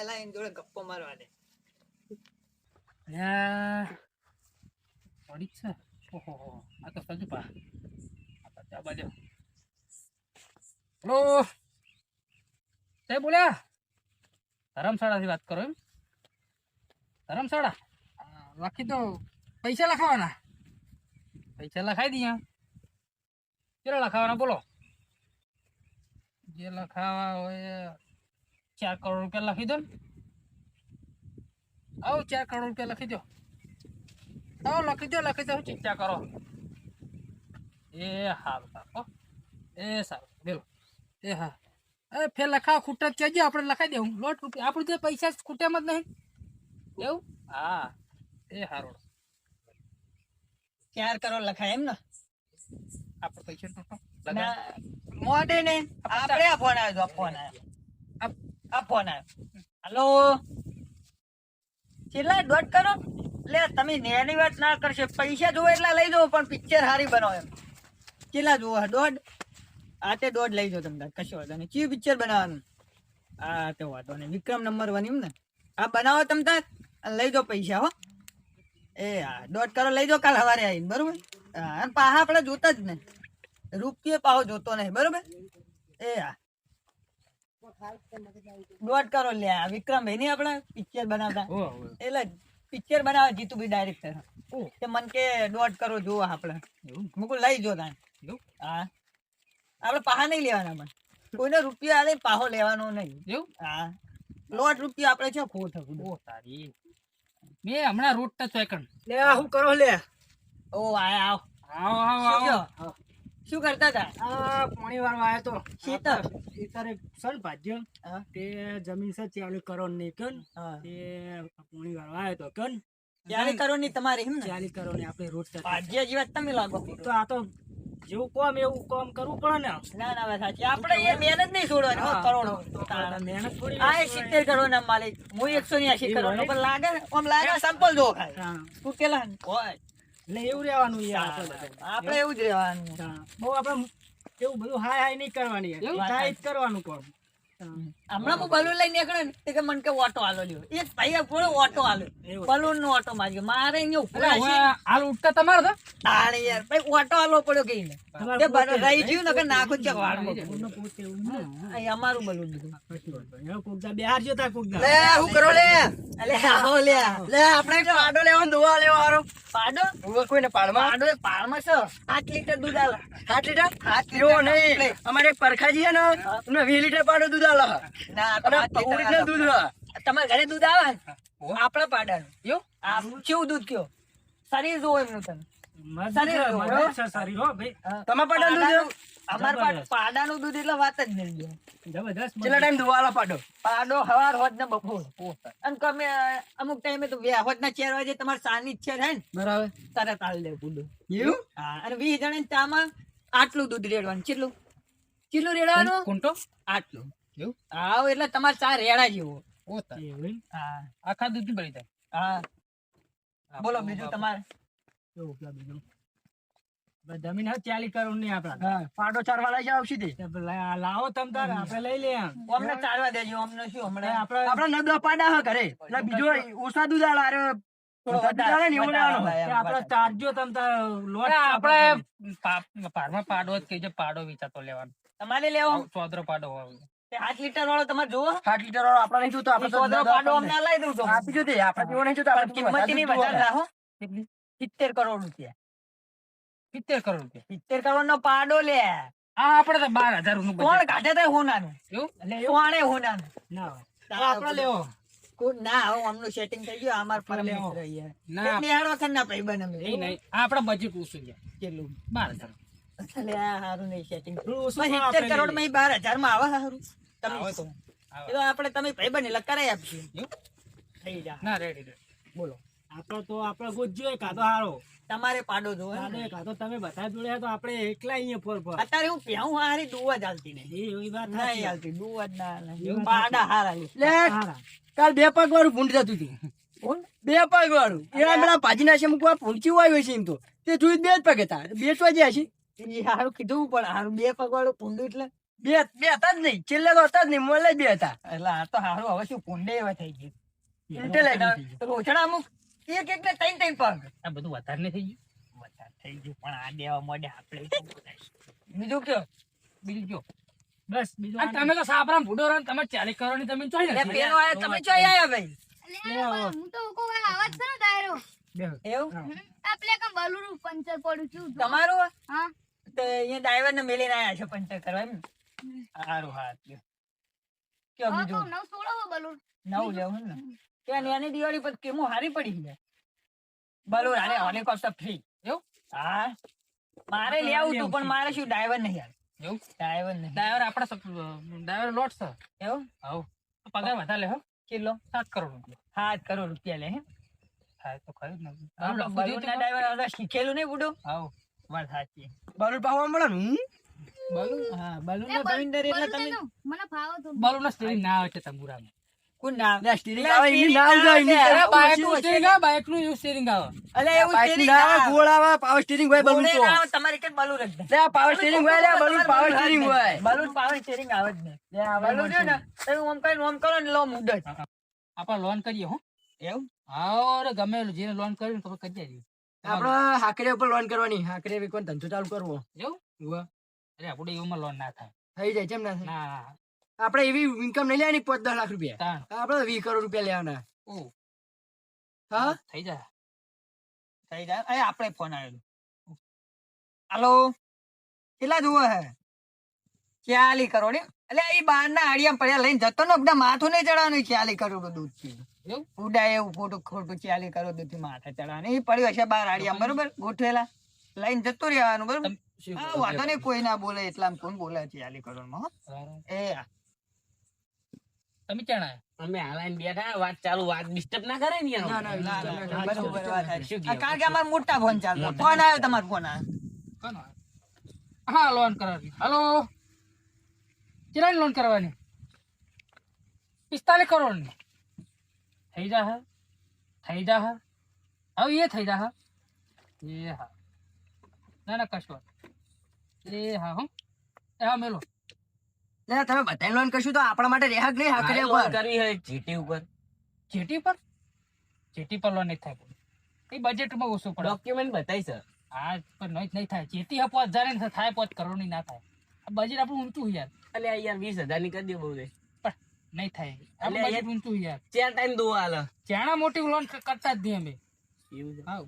Line જોડે ગપ્પો મારવા દે. પડી છે. ઓહો આ તો સજુ પા આ બાજુ. હેલો તે બોલ્યા ધરમશાળાથી વાત કરો એમ? ધરમશાળા લખી દો. પૈસા લખાવાના? પૈસા લખાઈ દઈએ. કેટલા લખાવાના બોલો? જે લખાવા હોય 4 કરોડ રૂપિયા લખી દો ને. આવો 4 કરોડ રૂપિયા લખી દો. આવો લખી દો શું ચિંતા કરો. એ સારું સારું એ સારું બોલો. એ હા અરે ફેર લખાવા ખૂટા કહેજો આપણે લખાઈ દેવું. લોટ રૂપિયા આપણે તો પૈસા ખૂટ્યામાં જ નહીં એવું. હા એ સારું 4 કરોડ લખાય એમ ને? આપણે પૈસા મોઢે ને આપણે આ ફોન આવ્યો. આ ફોન આવ્યો. હલો કેટલા 1.5 કરોડ? લે તમે નેની વાત ના કરશે. પૈસા જોવો એટલા લઈ જાઓ પણ પિક્ચર સારી બનાવો એમ. કેટલા જોવો? 1.5? આ તે 1.5 લઈ જાઓ તમને. કશો વાંધો નહીં. કયું પિક્ચર બનાવવાનું? આ તો વાંધો નહીં. વિક્રમ નંબર 1 એમ ને? આ બનાવો તમ તાર લઈ જાઓ પૈસા હો. એ હા 1.5 કરોડ લઈ જાઓ કાલ સવારે આવીને. બરોબર? હા પાહા આપણે જોતા જ નહીં. રૂપિયો પાહો જોતો નહીં. બરોબર? એ હા 1.5 કરોડ લે. વિક્રમ ભાઈ ની આપણે પિક્ચર બનાવતા એટલે પિક્ચર બનાવે જીતુભાઈ ડાયરેક્ટર. તે મન કે 1.5 કરોડ જોવા આપણે. મુકુલ લઈ જો તાન. હા આપણે પાહા નહીં લેવાના પણ કોઈને રૂપિયા આલે પાહો લેવાનો નહીં. એવું? હા 1.5 રૂપિયા આપણે છે ખો થકું. ઓ તારી મેં હમણાં રોટ ટચ વેકણ લે શું કરો લે? ઓ આયા આવ આવો આવો. શું કરતા હતા? આ પાણી વાળવા આવ્યો તો શીતળ ખેતરે સર ભાજ્યો તે જમીન છે 40 કરોડ ની કન તે પાણી વાળવા આવ્યો તો કન 40 કરોડ ની તમારી એમ ને? 40 કરોડ ની આપણે રોડ ભાગ્ય જેવા તમે લાગો. તો આ તો જેવું કોમ એવું કામ કરવું પડે ને. ના ના વાત સાચી. આપણે એ મહેનત નહીં છોડવાની હો. કરોડો મહેનત થોડી આ 70 કરોડ ના માલિક હું 180 કરોડ નો પણ લાગે આમ લાગે સંપલ જો ખાય તૂટેલા હોય એટલે એવું રહેવાનું યાર આપણે એવું જ રહેવાનું. બહુ આપણે એવું બધું હાય હાય નહીં કરવાની યાર જ કરવાનું કોમ. હમણાં હું બલૂન લઈને નીકળ્યો ને તે કે મને કે ઓટો આલો લ્યો. એક ભાઈ પૂરો ઓટો આલો બલૂન નો ઓટો માર્યો મારે અહીંયા ઉપરા હાલ ઉઠતા તમારે તો તાણે યાર ભાઈ ઓટો આલો પડ્યો કે ને તે રહી ગયું ને કે નાખો છે વાળમાં અહીં અમારું બલૂન દીધું. બિહાર જતા લે હું કરો લે અલે આવો લે લે આપણે પાડો લેવાનો દુવા લેવાનો પાડો કોઈને પાડમાં પાડો એક પાડમાં છે 8 લીટર દૂધ આલે. 8 લીટર 8 લીટર નહીં અમારે એક પરખાજી છે ને એમને 20 લીટર પાડો દૂધ આલે. ના ઓરિજિનલ દૂધ તમારા ઘરે દૂધ આવે આપણા પાડાનું એવું આ કેવું દૂધ કયો શરીર જોવો એમનું તમે તમારા પાડાનું દૂધ અમારા પાડાનું દૂધ એટલે વાત જ નહીં. જબરદસ્ત કેટલા ટાઈમ દુવાલા પાડો હવાર હોજ ને બપોર અને તમે અમુક ટાઈમે તો હોજ ના 4 વાગે તમારે સાની ઈચ્છા થાય ને બરાબર તરત આલ દે પૂડો એવું. હા અને 20 જણા ચામાં આટલું દૂધ રેડવાનું. કેટલું રેડવાનું? કોન્ટો આટલું એવું. હા એટલે તમારે ચા રેડા જેવો. હા આખા દૂધ ની બળી જાય. હા બોલો બીજું તમારે જમીન 40 કરોડ ની આપડા પાડો ચારવા લઈ જાવ સીધી લાવો તમ તાર આપડે લઈ લે. અમને ચારવા દેજો. અમને શું હમણાં આપડે નદવા પાડા હ ઘરે બીજો ઓછા દૂધ આલે આપડે ચારજો તમ તાર લોટ આપણે પારમાં પાડો જ કહીજો. પાડો વિચારતો લેવાનો તમારે લેવો ચોદરો પાડો હોય 8 લીટર વાળો તમારે જોવો. 8 લીટર વાળો આપડે નહીં જોતો. આપણે ચોદરો પાડો અમને લઈ દઉં છું. આપી જો આપડે જેવો નહીં જોતો. કિંમત ની વધારે રાખો. 70 કરોડ રૂપિયા. 70 કરોડ રૂપિયા 70 કરોડ નો પાડો લે. આ આપડે તો 12,000 નું કોણ કાઢે તો હોનાનું એવું એટલે કોણે હોનાનું ના આપડે લેવો કોણ ના હવે અમનું સેટિંગ થઈ ગયું. અમાર પર લેવો ના નિહાળ વખત ના ભાઈ બને નહીં નહીં આપડે બજેટ ઓછું છે. કેટલું? 12,000. એટલે આ હારું નહીં સેટિંગ. 70 કરોડ માં 12,000 માં આવે હારું તમે તો એ તો આપણે તમે ભાઈ બને એટલે કરાઈ આપશું. થઈ જા ના રેડી બોલો. આપડે તો આપડે ગોજ્યો કાતો હારો તમારે પાડો જોવે કાતો તમે બધા જોડે તો આપડે એકલા અહીંયા પર અત્યારે હું પ્યાઉં હારી દુવા જ હાલતી નહીં. એવી વાત નહીં હાલતી દુવા જ ના હાલે. પાડા હારા લે કાલ 2 પગ વાળું ભૂંડ જતું હતું. 2 પગ વાળું એ હમણાં ભાજી નાશે મૂકવા પૂંચી આવ્યો છે એમ તો તે જોઈ 2 જ પગ હતા. બેચવા જ્યાં છે એ હારું કીધું પણ હારું 2 પગ વાળું પૂંડું એટલે બે હતા જ નહીં, છેલ્લે તો હતા જ નહીં, મોલે જ બે હતા. એટલે આ તો હારું હવે શું કુંડે એવા થઈ ગયું Intelligent. રોચડા અમુક એક એક ને ત્રણ ત્રણ પગ આ બધું વધારે નહીં થઈ ગયું વધારે થઈ ગયું પણ આ દેવા મોડે આપણે બીજું કયો બીજું કયો બસ બીજું આ તમે તો સાપરામ ભૂડો રહો ને તમે ચાલી કરો ને તમે ચોઈ એટલે નથી પેલો આયો તમે ચોઈ આયા ભાઈ અલ્યા, હું તો કોઈ આવાજ છે ને તારો. એવું આ પેલા કાં બલુરું પંચર પડ્યું છું. તમારું હા તો અહીંયા ડ્રાઈવર ને મેલીને આયા છો પંચર કરવા એમ સારું હા કયો હા, બીજું તો 916 હો બલુર. નવું લેવું ને ત્યાં નાની દિવાળી પર કેમો હારી પડી ગયા બરોબર અરે હેલિકોપ્ટર ફ્રી એવું હા મારે લેવું હતું પણ મારે શું ડ્રાઈવર નહીં યાર એવું ડ્રાઈવર નહીં ડ્રાઈવર આપણા ડ્રાઈવર લોટ છે એવું હવ પગાર વધારે લે હો કિલો 7 કરોડ રૂપિયા 7 કરોડ રૂપિયા લે હે થાય તો ખરી જ ને બલૂનના ડ્રાઈવર હવે શીખેલું નહીં બુડો આવ વાત સાચી બારું પાવા મળે ને હું બલૂન હા એ બલૂનના બલ- ભવિંદર એટલે બલુર તમે લેજો. મને ભાવો તો. બલૂન સ્ટીરિંગ ના આવે છે તંબુરામાં કોણ નામ લે, steering આવે, એમની ના આવે, એમની અરે તરફ બાઇક શું નું હશે? સ્ટીરિંગ આવે બાઇક નું એવું સ્ટીરિંગ આવે અલે એવું બાઇક steering ના આવે, ના ગોળ આવે, power steering હોય, બલૂન બોલે તો. ના આવે, તમારે કે બલૂન જ નહીં. લે, આ power steering હોય, લે, બલૂન power steering હોય. બલૂન પાવર સ્ટીરિંગ આવે જ નહીં બલૂન છે ને તમે ઓમ કરીને ઓમ કરો ને લો મુદત આપણે લોન કરીએ હો એવું હા અરે ગમે એટલું જેને લોન કર્યું ને તો કરી દેજો આપડે હાકરે ઉપર લોન કરવાની, હાકરે વેચવાનો ધંધો ચાલુ કરવો. એવું ઉવ્વ. અરે આપણે એમાં લોન ના થાય થઈ જાય, કેમ ના થાય? ના આપડે એવી ઇન્કમ નહીં લેવાની 5-10 લાખ રૂપિયા, તાણ આપડે 20 કરોડ રૂપિયા લેવાના. ઓ હા, થઈ જાય થઈ જાય એ આપણે ફોન આવેલો હાલો કેટલા જુઓ હે 40 કરોડ એમ? એટલે એ બહાર ના આડિયા પડ્યા લઈને જતો ને બધા માથું નહીં ચડાવવાનું 40 કરોડ દૂધ થી એવું ઉડાય એવું ખોટું ખોટું 40 કરોડ દૂધ થી માથે ચડાવવાનું એ પડ્યું હશે બહાર આડિયા બરોબર ગોઠવેલા લઈને જતું રહેવાનું બરોબર શું હા વાંધો નહીં કોઈ ના બોલે એટલા કોણ બોલે 40 કરોડ માં હો? એ હા. તમે ક્યાં આયા? અમે હાલાઈને બેઠા વાત ચાલુ વાત ડિસ્ટર્બ ના કરે ને યાર. ના, ના, ના, ના, ના, ના, ના, બરોબર ના, વાત ના, સાચી. શું આ કારણ કે અમારો મોટા ફોન ચાલતો ફોન આવ્યો તમારો ફોન આવ્યો કોનો આયા? હા લોન કરવાની હાલો કેટલાની લોન કરવાની 45 કરોડ ની થઈ જા હવે એ થઈ જા એ હા ના ના કશો એ હા હો એ હા મેલો લે, તમે બધાય લોન કરશું તો આપણા માટે રેહક નહીં, હાકરે મારે લોન ઉપર. કરવી હોય જીટી ઉપર જેટી પર લોન નહીં થાય એ બજેટમાં ઓછું પડે ડોક્યુમેન્ટ બતાવી સર હા પણ નહીં થાય જેટી હા 5,000 ની થાય 5 કરોડ ની ના થાય બજેટ આપણું ઊંચું યાર એટલે આ યાર 20,000 ની કરી દે બહુ દે પણ નહીં થાય એટલે આપણું બજેટ ઊંચું યાર 4 ટાઈમ દો હાલ ચાણા મોટી લોન કરતા જ નહીં અમે એવું છે. હા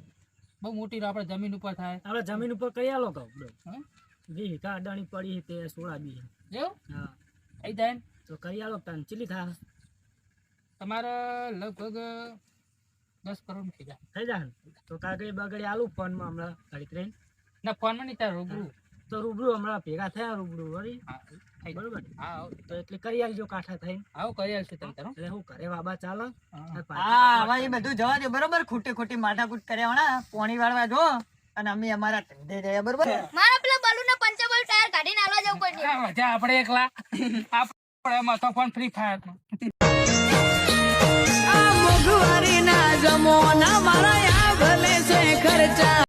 બહુ મોટી આપણે જમીન ઉપર થાય આપણે જમીન ઉપર કરી આલો કહું હં? 20 કા અડાણી પડી તે 16 બી એવું હા થઈ જાય ને તો કરી આલો તાન ચીલી થાય તમારે લગભગ 10 કરોડ થઈ જાય થઈ જાય ને તો કાગળી બગડી આલું ફોનમાં હમણાં ઘડીક રહીને ના ફોનમાં નહીં તારે રૂબરૂ તો રૂબરૂ હમણાં ભેગા થયા રૂબરૂ વળી હા થઈ જાય. બરોબર હા આવો તો એટલે કરી આલજો કાંઠા થઈને આવો કરી આવશું તમે તારો એટલે હું ઘરે બાબા ચાલો હા હવે એ બધું જવા દે બરોબર ખોટી ખોટી માથાકૂટ કર્યા હોણા પોણી વાળવા જો અને અમે અમારા ધંધે રહ્યા બરોબર મારા પેલા બલુરના પંચર બલ ટાયર કાઢીને આલવા જવું પડશે. હા, મજા આપણે એકલા આપણે એમાં તો ફોન ફ્રી ફાયર મોઘવારી ના જમો ના મારા ભલે છે ખર્ચા